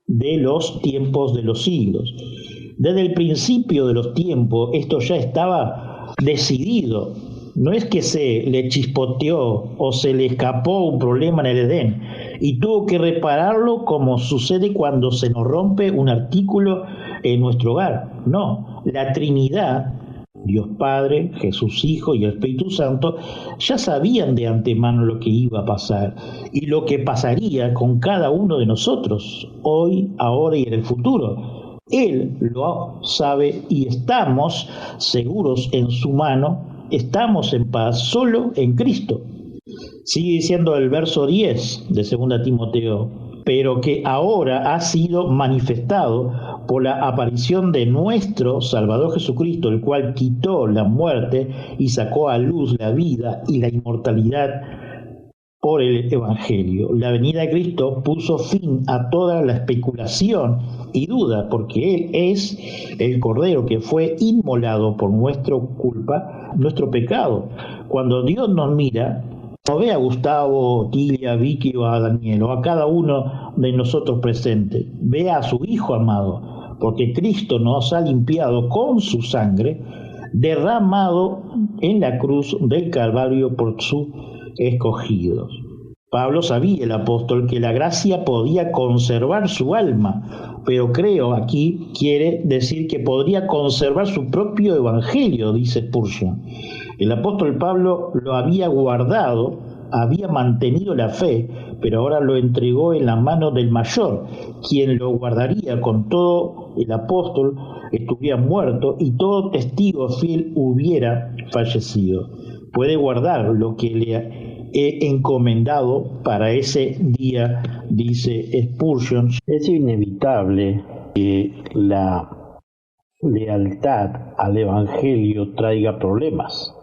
de los tiempos de los siglos. Desde el principio de los tiempos esto ya estaba decidido. No es que se le chispoteó o se le escapó un problema en el Edén y tuvo que repararlo como sucede cuando se nos rompe un artículo en nuestro hogar. No, la Trinidad, Dios Padre, Jesús Hijo y el Espíritu Santo, ya sabían de antemano lo que iba a pasar y lo que pasaría con cada uno de nosotros, hoy, ahora y en el futuro. Él lo sabe y estamos seguros en su mano, estamos en paz solo en Cristo. Sigue diciendo el verso 10 de 2 Timoteo, pero que ahora ha sido manifestado por la aparición de nuestro Salvador Jesucristo, el cual quitó la muerte y sacó a luz la vida y la inmortalidad por el Evangelio. La venida de Cristo puso fin a toda la especulación y duda, porque Él es el Cordero que fue inmolado por nuestra culpa, nuestro pecado. Cuando Dios nos mira, no ve a Gustavo, Tilia, Vicky o a Daniel, o a cada uno de nosotros presentes, ve a su Hijo amado, porque Cristo nos ha limpiado con su sangre, derramado en la cruz del Calvario por sus escogidos. Pablo sabía, el apóstol, que la gracia podía conservar su alma, pero creo aquí quiere decir que podría conservar su propio evangelio, dice Spurgeon. El apóstol Pablo lo había guardado, había mantenido la fe, pero ahora lo entregó en la mano del mayor, quien lo guardaría con todo el apóstol estuviera muerto y todo testigo fiel hubiera fallecido. Puede guardar lo que le he encomendado para ese día, dice Spurgeon. Es inevitable que la lealtad al Evangelio traiga problemas.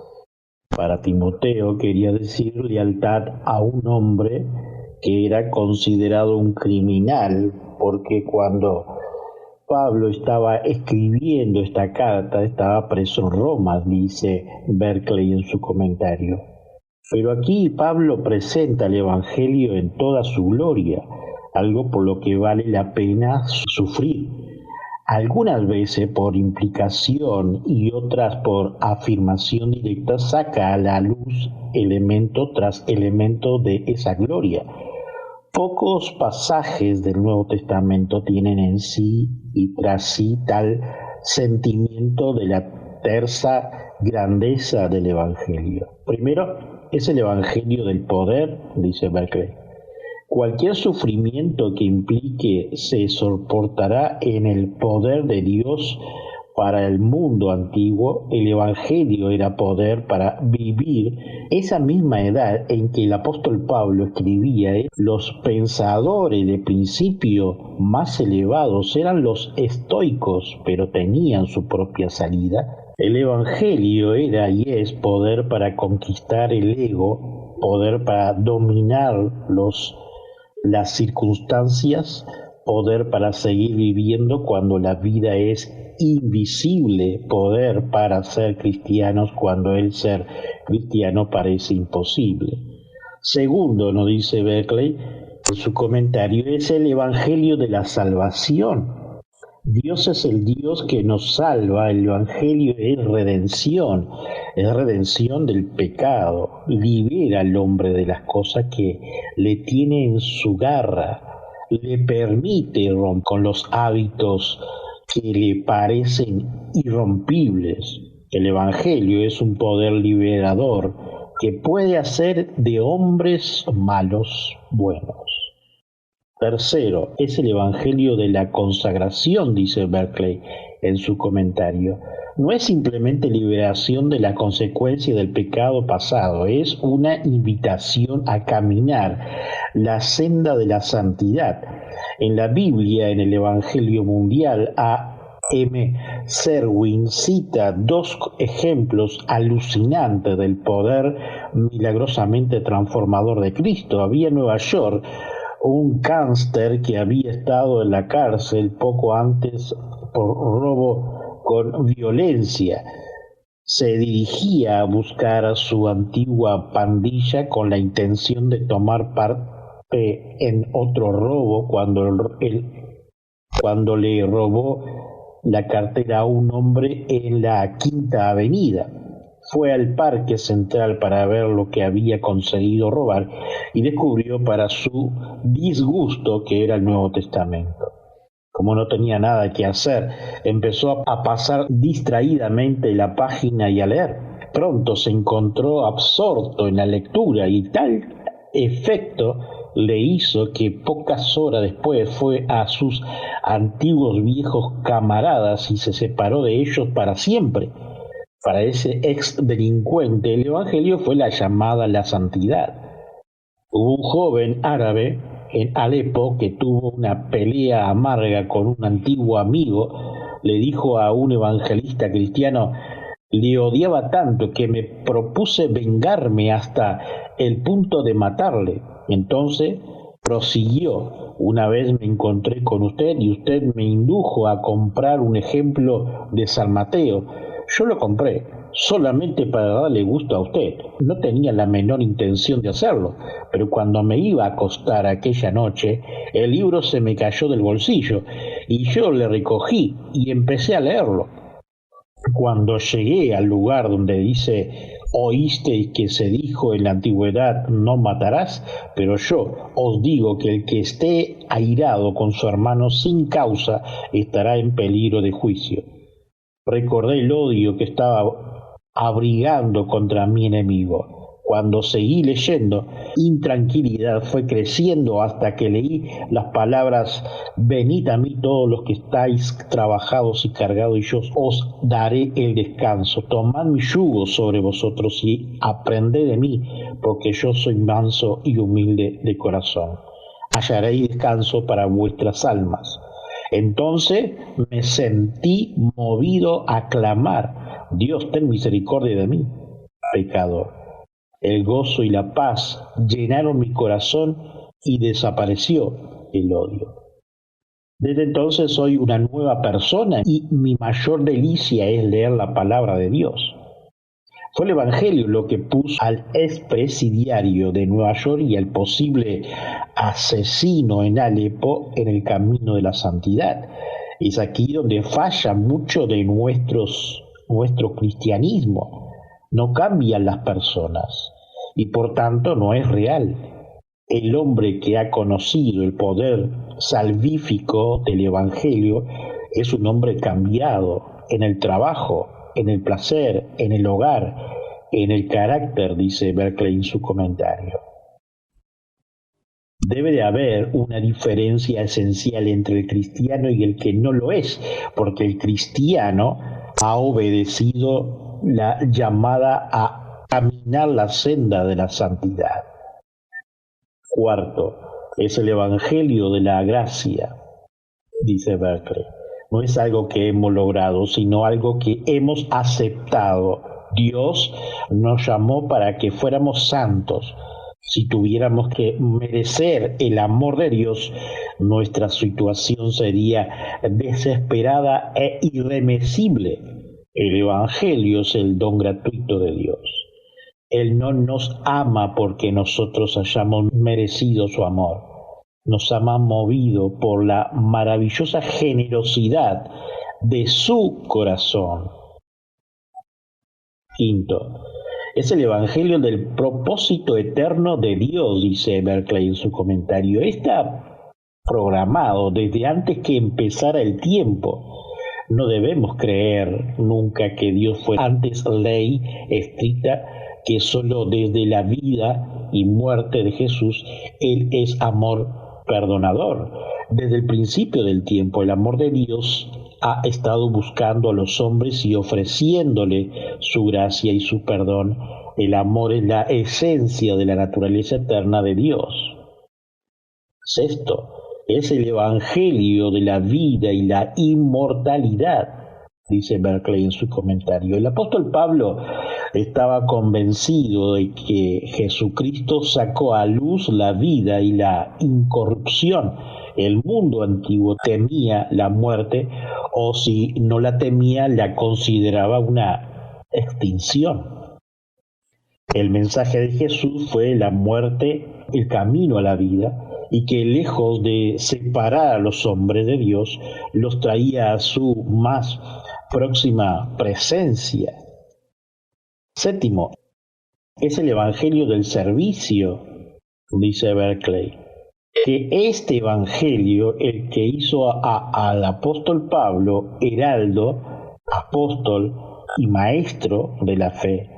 Para Timoteo quería decir lealtad a un hombre que era considerado un criminal, porque cuando Pablo estaba escribiendo esta carta estaba preso en Roma, dice Berkeley en su comentario. Pero aquí Pablo presenta el Evangelio en toda su gloria, algo por lo que vale la pena sufrir. Algunas veces por implicación y otras por afirmación directa saca a la luz elemento tras elemento de esa gloria. Pocos pasajes del Nuevo Testamento tienen en sí y tras sí tal sentimiento de la terza grandeza del Evangelio. Primero, es el Evangelio del poder, dice Berkeley. Cualquier sufrimiento que implique se soportará en el poder de Dios para el mundo antiguo. El Evangelio era poder para vivir esa misma edad en que el apóstol Pablo escribía. Los pensadores de principio más elevados eran los estoicos, pero tenían su propia salida. El Evangelio era y es poder para conquistar el ego, poder para dominar las circunstancias, poder para seguir viviendo cuando la vida es invisible, poder para ser cristianos cuando el ser cristiano parece imposible. Segundo, nos dice Berkeley en su comentario, es el Evangelio de la salvación. Dios es el Dios que nos salva, el Evangelio es redención del pecado, libera al hombre de las cosas que le tiene en su garra, le permite romper con los hábitos que le parecen irrompibles. El Evangelio es un poder liberador que puede hacer de hombres malos buenos. Tercero, es el Evangelio de la consagración, dice Berkeley en su comentario. No es simplemente liberación de la consecuencia del pecado pasado, es una invitación a caminar la senda de la santidad. En la Biblia, en el Evangelio mundial, M. Serwin cita dos ejemplos alucinantes del poder milagrosamente transformador de Cristo. Había en Nueva York un gángster que había estado en la cárcel poco antes por robo con violencia. Se dirigía a buscar a su antigua pandilla con la intención de tomar parte en otro robo cuando le robó la cartera a un hombre en la Quinta Avenida. Fue al Parque Central para ver lo que había conseguido robar y descubrió para su disgusto que era el Nuevo Testamento. Como no tenía nada que hacer, empezó a pasar distraídamente la página y a leer. Pronto se encontró absorto en la lectura y tal efecto le hizo que pocas horas después fue a sus antiguos viejos camaradas y se separó de ellos para siempre. Para ese ex delincuente el Evangelio fue la llamada a la santidad. Hubo un joven árabe en Alepo que tuvo una pelea amarga con un antiguo amigo. Le dijo a un evangelista cristiano: le odiaba tanto que me propuse vengarme hasta el punto de matarle. Entonces prosiguió: una vez me encontré con usted y usted me indujo a comprar un ejemplo de San Mateo. Yo lo compré solamente para darle gusto a usted. No tenía la menor intención de hacerlo, pero cuando me iba a acostar aquella noche, el libro se me cayó del bolsillo y yo le recogí y empecé a leerlo. Cuando llegué al lugar donde dice: oísteis que se dijo en la antigüedad, no matarás, pero yo os digo que el que esté airado con su hermano sin causa estará en peligro de juicio. Recordé el odio que estaba abrigando contra mi enemigo. Cuando seguí leyendo, intranquilidad fue creciendo hasta que leí las palabras: venid a mí todos los que estáis trabajados y cargados, y yo os daré el descanso. Tomad mi yugo sobre vosotros y aprended de mí, porque yo soy manso y humilde de corazón. Hallaréis descanso para vuestras almas. Entonces me sentí movido a clamar: Dios, ten misericordia de mí, pecador. El gozo y la paz llenaron mi corazón y desapareció el odio. Desde entonces soy una nueva persona y mi mayor delicia es leer la palabra de Dios. Fue el Evangelio lo que puso al expresidiario de Nueva York y al posible asesino en Alepo en el camino de la santidad. Es aquí donde falla mucho de nuestro cristianismo. No cambian las personas y por tanto no es real. El hombre que ha conocido el poder salvífico del Evangelio es un hombre cambiado en el trabajo, en el placer, en el hogar, en el carácter, dice Berkeley en su comentario. Debe de haber una diferencia esencial entre el cristiano y el que no lo es, porque el cristiano ha obedecido la llamada a caminar la senda de la santidad. Cuarto, es el Evangelio de la gracia, dice Berkeley. No es algo que hemos logrado, sino algo que hemos aceptado. Dios nos llamó para que fuéramos santos. Si tuviéramos que merecer el amor de Dios, nuestra situación sería desesperada e irremesible. El Evangelio es el don gratuito de Dios. Él no nos ama porque nosotros hayamos merecido su amor. Nos ama movido por la maravillosa generosidad de su corazón. Quinto, es el Evangelio del propósito eterno de Dios, dice Berkeley en su comentario. Está programado desde antes que empezara el tiempo. No debemos creer nunca que Dios fue antes ley estricta, que solo desde la vida y muerte de Jesús Él es amor perdonador. Desde el principio del tiempo, el amor de Dios ha estado buscando a los hombres y ofreciéndole su gracia y su perdón. El amor es la esencia de la naturaleza eterna de Dios. Sexto, es el evangelio de la vida y la inmortalidad, dice Berkeley en su comentario. El apóstol Pablo estaba convencido de que Jesucristo sacó a luz la vida y la incorrupción. El mundo antiguo temía la muerte, o si no la temía, la consideraba una extinción. El mensaje de Jesús fue la muerte, el camino a la vida, y que lejos de separar a los hombres de Dios, los traía a su más próxima presencia. Séptimo, es el evangelio del servicio, dice Berkeley, que este evangelio, el que hizo al apóstol Pablo, heraldo, apóstol y maestro de la fe,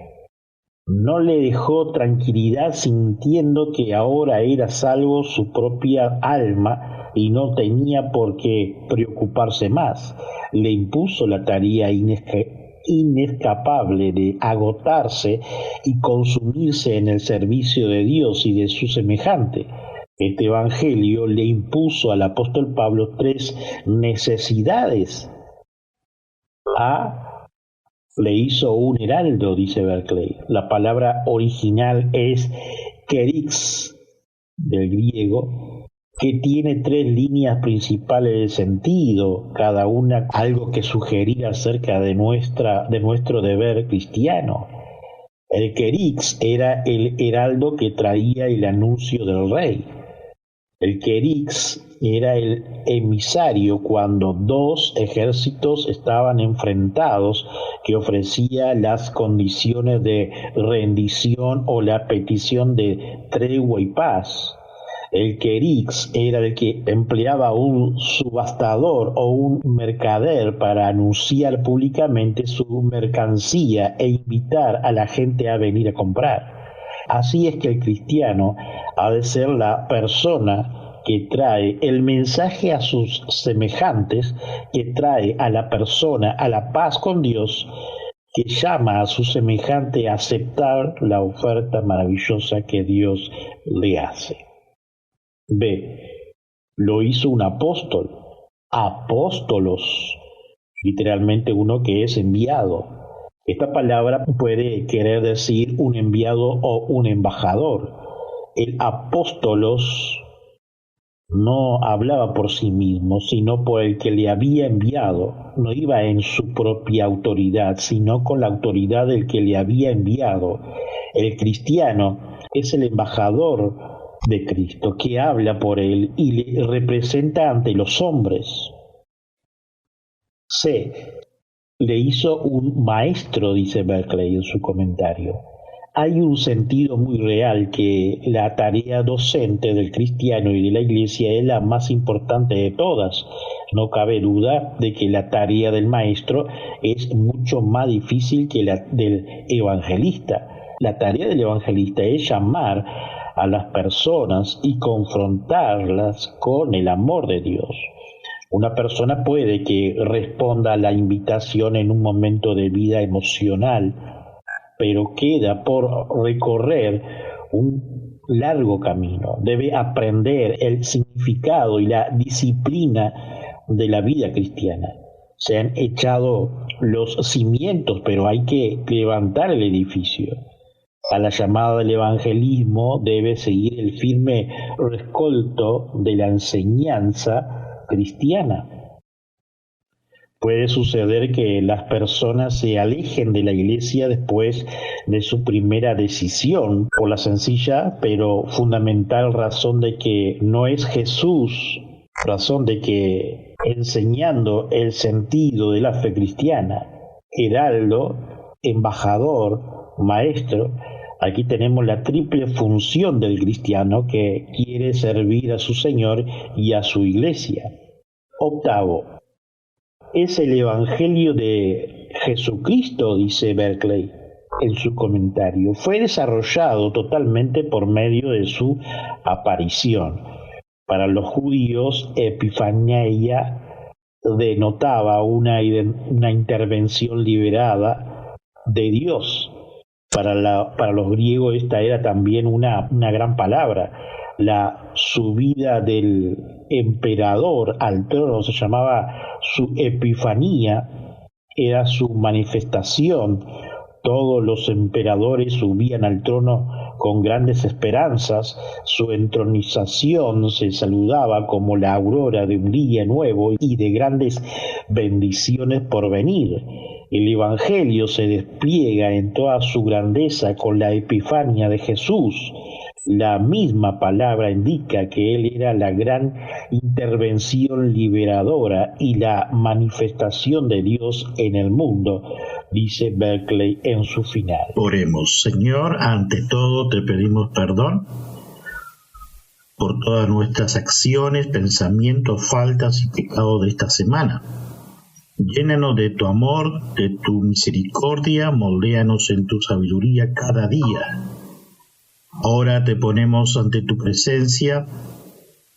no le dejó tranquilidad sintiendo que ahora era salvo su propia alma y no tenía por qué preocuparse más. Le impuso la tarea inescapable de agotarse y consumirse en el servicio de Dios y de su semejante. Este evangelio le impuso al apóstol Pablo 3 necesidades. Le hizo un heraldo, dice Berkeley. La palabra original es kerix, del griego, que tiene 3 líneas principales de sentido, cada una algo que sugerir acerca de nuestro deber cristiano. El kerix era el heraldo que traía el anuncio del rey. El kerix era el emisario cuando 2 ejércitos estaban enfrentados, que ofrecía las condiciones de rendición o la petición de tregua y paz. El kerix era el que empleaba un subastador o un mercader para anunciar públicamente su mercancía e invitar a la gente a venir a comprar. Así es que el cristiano ha de ser la persona que trae el mensaje a sus semejantes, que trae a la persona a la paz con Dios, que llama a su semejante a aceptar la oferta maravillosa que Dios le hace. B. Lo hizo un apóstol, apóstolos, literalmente uno que es enviado. Esta palabra puede querer decir un enviado o un embajador. El apóstolos no hablaba por sí mismo, sino por el que le había enviado. No iba en su propia autoridad, sino con la autoridad del que le había enviado. El cristiano es el embajador de Cristo, que habla por él y le representa ante los hombres. C. Le hizo un maestro, dice Berkeley en su comentario. Hay un sentido muy real que la tarea docente del cristiano y de la iglesia es la más importante de todas. No cabe duda de que la tarea del maestro es mucho más difícil que la del evangelista. La tarea del evangelista es llamar a las personas y confrontarlas con el amor de Dios. Una persona puede que responda a la invitación en un momento de vida emocional, pero queda por recorrer un largo camino. Debe aprender el significado y la disciplina de la vida cristiana. Se han echado los cimientos, pero hay que levantar el edificio. A la llamada del evangelismo debe seguir el firme rescoldo de la enseñanza cristiana. Puede suceder que las personas se alejen de la iglesia después de su primera decisión, por la sencilla pero fundamental razón de que no es Jesús, razón de que enseñando el sentido de la fe cristiana, heraldo, embajador, maestro, aquí tenemos la triple función del cristiano que quiere servir a su Señor y a su iglesia. Octavo, es el evangelio de Jesucristo, dice Berkeley en su comentario. Fue desarrollado totalmente por medio de su aparición. Para los judíos, Epifanía denotaba una intervención liberada de Dios. Para los griegos esta era también una gran palabra. la subida del emperador al trono, se llamaba su epifanía, era su manifestación. Todos los emperadores subían al trono con grandes esperanzas, su entronización se saludaba como la aurora de un día nuevo y de grandes bendiciones por venir. El Evangelio se despliega en toda su grandeza con la Epifania de Jesús. La misma palabra indica que Él era la gran intervención liberadora y la manifestación de Dios en el mundo, dice Berkeley en su final. Oremos. Señor, ante todo te pedimos perdón por todas nuestras acciones, pensamientos, faltas y pecados de esta semana. Llénanos de tu amor, de tu misericordia, moldéanos en tu sabiduría cada día. Ahora te ponemos ante tu presencia,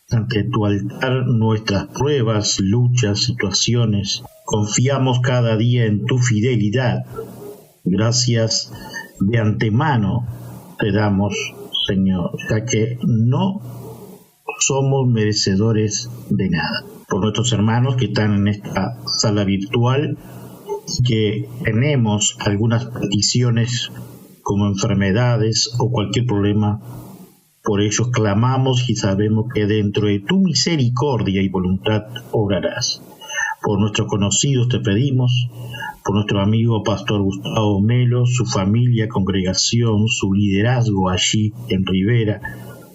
ante tu altar, nuestras pruebas, luchas, situaciones. Confiamos cada día en tu fidelidad. Gracias de antemano te damos, Señor, ya que no somos merecedores de nada. Por nuestros hermanos que están en esta sala virtual, que tenemos algunas peticiones como enfermedades o cualquier problema, por ellos clamamos y sabemos que dentro de tu misericordia y voluntad obrarás. Por nuestros conocidos te pedimos, por nuestro amigo Pastor Gustavo Melo, su familia, congregación, su liderazgo allí en Rivera,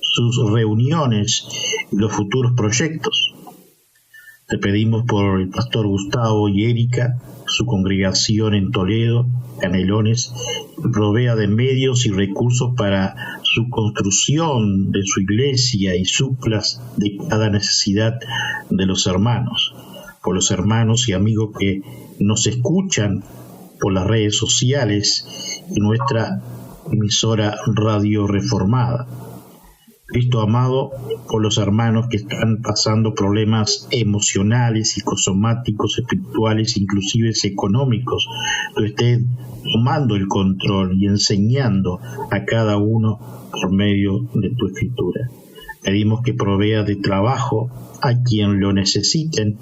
sus reuniones y los futuros proyectos. Te pedimos por el Pastor Gustavo y Erika, su congregación en Toledo, Canelones, que provea de medios y recursos para su construcción de su iglesia y suplas de cada necesidad de los hermanos. Por los hermanos y amigos que nos escuchan por las redes sociales y nuestra emisora Radio Reformada. Cristo amado, por los hermanos que están pasando problemas emocionales, psicosomáticos, espirituales, inclusive económicos, tú estés tomando el control y enseñando a cada uno por medio de tu escritura. Pedimos que provea de trabajo a quien lo necesiten,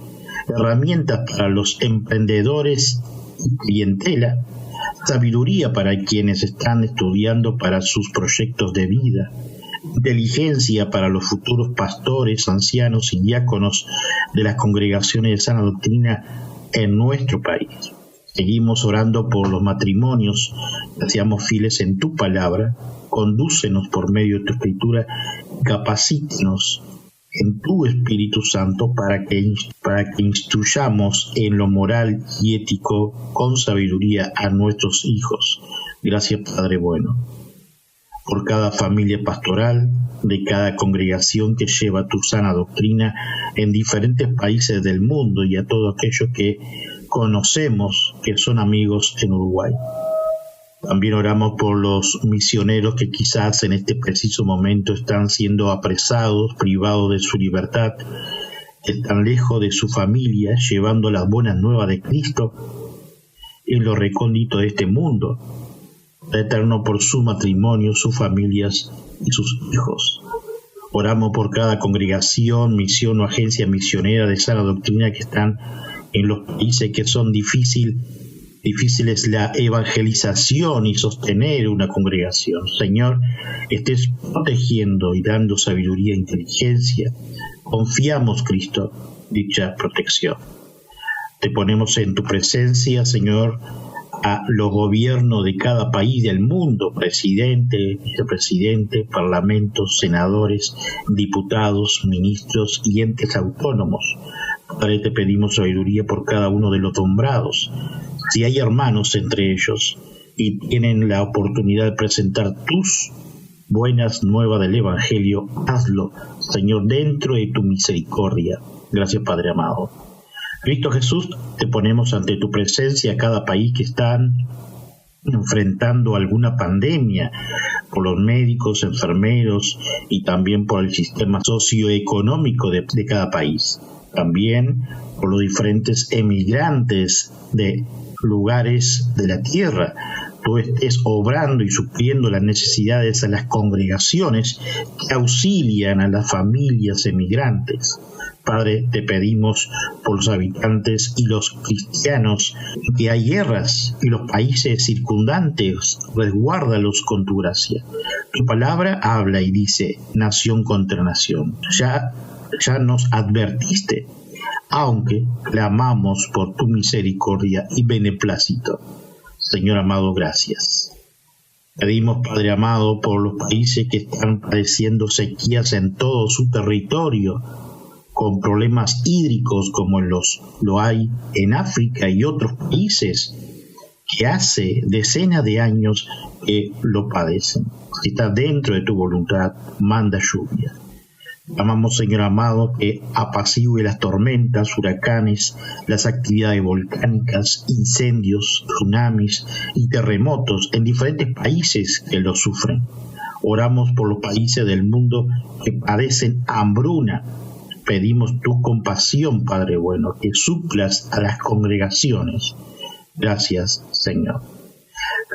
herramientas para los emprendedores y clientela, sabiduría para quienes están estudiando para sus proyectos de vida, inteligencia para los futuros pastores, ancianos y diáconos de las congregaciones de sana doctrina en nuestro país. Seguimos orando por los matrimonios, que seamos fieles en tu palabra, condúcenos por medio de tu escritura, capacítenos en tu Espíritu Santo para que instruyamos en lo moral y ético con sabiduría a nuestros hijos. Gracias, Padre bueno, por cada familia pastoral, de cada congregación que lleva tu sana doctrina en diferentes países del mundo y a todos aquellos que conocemos que son amigos en Uruguay. También oramos por los misioneros que quizás en este preciso momento están siendo apresados, privados de su libertad, están lejos de su familia, llevando las buenas nuevas de Cristo en lo recóndito de este mundo. Eterno por su matrimonio, sus familias y sus hijos. Oramos por cada congregación, misión o agencia misionera de sana doctrina que están en los países que son difíciles la evangelización y sostener una congregación. Señor, estés protegiendo y dando sabiduría e inteligencia. Confiamos, Cristo, dicha protección. Te ponemos en tu presencia, Señor, a los gobiernos de cada país del mundo, presidente, vicepresidente, parlamentos, senadores, diputados, ministros y entes autónomos. Padre, te pedimos sabiduría por cada uno de los nombrados. Si hay hermanos entre ellos y tienen la oportunidad de presentar tus buenas nuevas del Evangelio, hazlo, Señor, dentro de tu misericordia. Gracias, Padre amado. Cristo Jesús, te ponemos ante tu presencia a cada país que están enfrentando alguna pandemia, por los médicos, enfermeros y también por el sistema socioeconómico de cada país. También por los diferentes emigrantes de lugares de la tierra, tú estés obrando y supliendo las necesidades a las congregaciones que auxilian a las familias emigrantes. Padre, te pedimos por los habitantes y los cristianos que hay guerras y los países circundantes, resguárdalos con tu gracia. Tu palabra habla y dice, nación contra nación. Ya nos advertiste, aunque clamamos por tu misericordia y beneplácito. Señor amado, gracias. Pedimos, Padre amado, por los países que están padeciendo sequías en todo su territorio, con problemas hídricos como lo hay en África y otros países que hace decenas de años que lo padecen. Si está dentro de tu voluntad, manda lluvia. Clamamos, Señor amado, que apacigüe las tormentas, huracanes, las actividades volcánicas, incendios, tsunamis y terremotos en diferentes países que lo sufren. Oramos por los países del mundo que padecen hambruna. Pedimos tu compasión, Padre bueno, que suplas a las congregaciones. Gracias, Señor.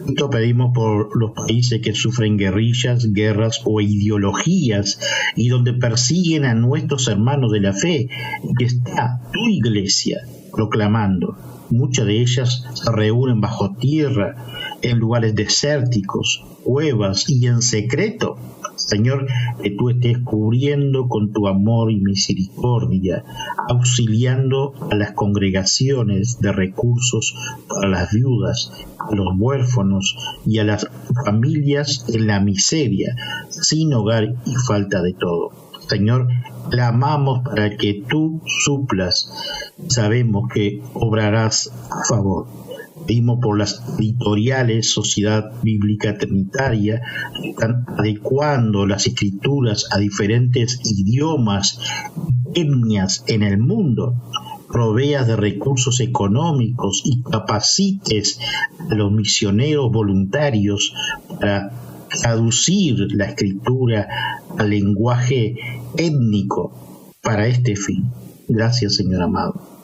Esto pedimos por los países que sufren guerrillas, guerras o ideologías y donde persiguen a nuestros hermanos de la fe, y que está tu iglesia proclamando. Muchas de ellas se reúnen bajo tierra, en lugares desérticos, cuevas y en secreto. Señor, que tú estés cubriendo con tu amor y misericordia, auxiliando a las congregaciones de recursos para las viudas, a los huérfanos y a las familias en la miseria, sin hogar y falta de todo. Señor, clamamos para que tú suplas. Sabemos que obrarás a favor. Pedimos por las editoriales Sociedad Bíblica Trinitaria, que están adecuando las escrituras a diferentes idiomas y etnias en el mundo. Proveas de recursos económicos y capacites a los misioneros voluntarios para traducir la escritura al lenguaje étnico para este fin. Gracias, Señor amado.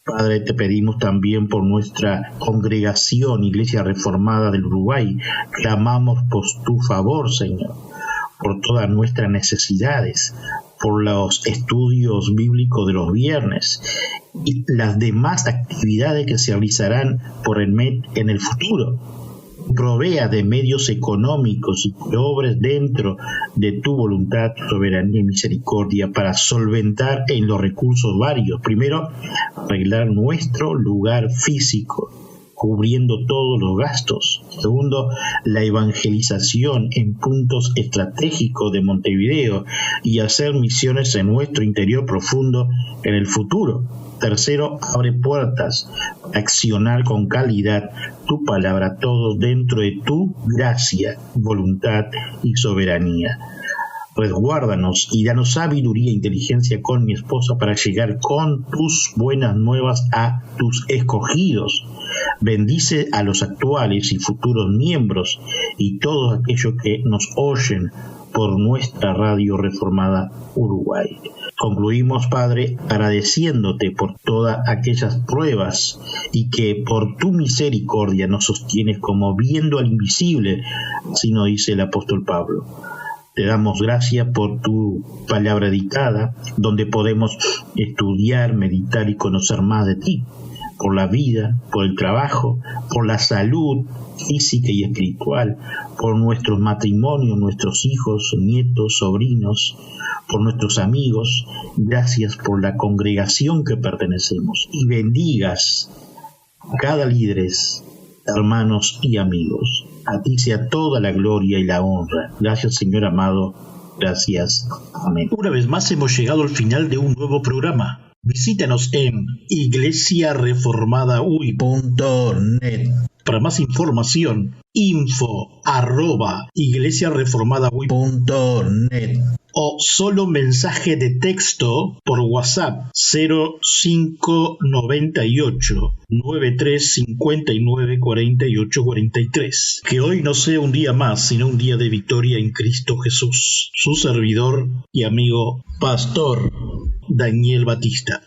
Padre, te pedimos también por nuestra congregación, Iglesia Reformada del Uruguay. Clamamos por tu favor, Señor, por todas nuestras necesidades, por los estudios bíblicos de los viernes y las demás actividades que se realizarán por el MED en el futuro. Provea de medios económicos y que obres dentro de tu voluntad, soberanía y misericordia para solventar en los recursos varios. Primero, arreglar nuestro lugar físico, cubriendo todos los gastos. Segundo, la evangelización en puntos estratégicos de Montevideo y hacer misiones en nuestro interior profundo en el futuro. Tercero, abre puertas, accionar con calidad tu palabra, todo dentro de tu gracia, voluntad y soberanía. Resguárdanos y danos sabiduría e inteligencia con mi esposa para llegar con tus buenas nuevas a tus escogidos. Bendice a los actuales y futuros miembros y todos aquellos que nos oyen por nuestra Radio Reformada Uruguay. Concluimos, Padre, agradeciéndote por todas aquellas pruebas y que por tu misericordia nos sostienes como viendo al invisible, así nos dice el apóstol Pablo. Te damos gracias por tu palabra dictada, donde podemos estudiar, meditar y conocer más de ti, por la vida, por el trabajo, por la salud física y espiritual, por nuestros matrimonios, nuestros hijos, nietos, sobrinos, por nuestros amigos. Gracias por la congregación que pertenecemos y bendigas a cada líder, hermanos y amigos. A ti sea toda la gloria y la honra. Gracias, Señor amado. Gracias. Amén. Una vez más hemos llegado al final de un nuevo programa. Visítanos en iglesiareformadauy.net. Para más información, info@iglesiareformadauy.net o solo mensaje de texto por WhatsApp 0598 9359 48 43. Que hoy no sea un día más, sino un día de victoria en Cristo Jesús. Su servidor y amigo Pastor Daniel Batista.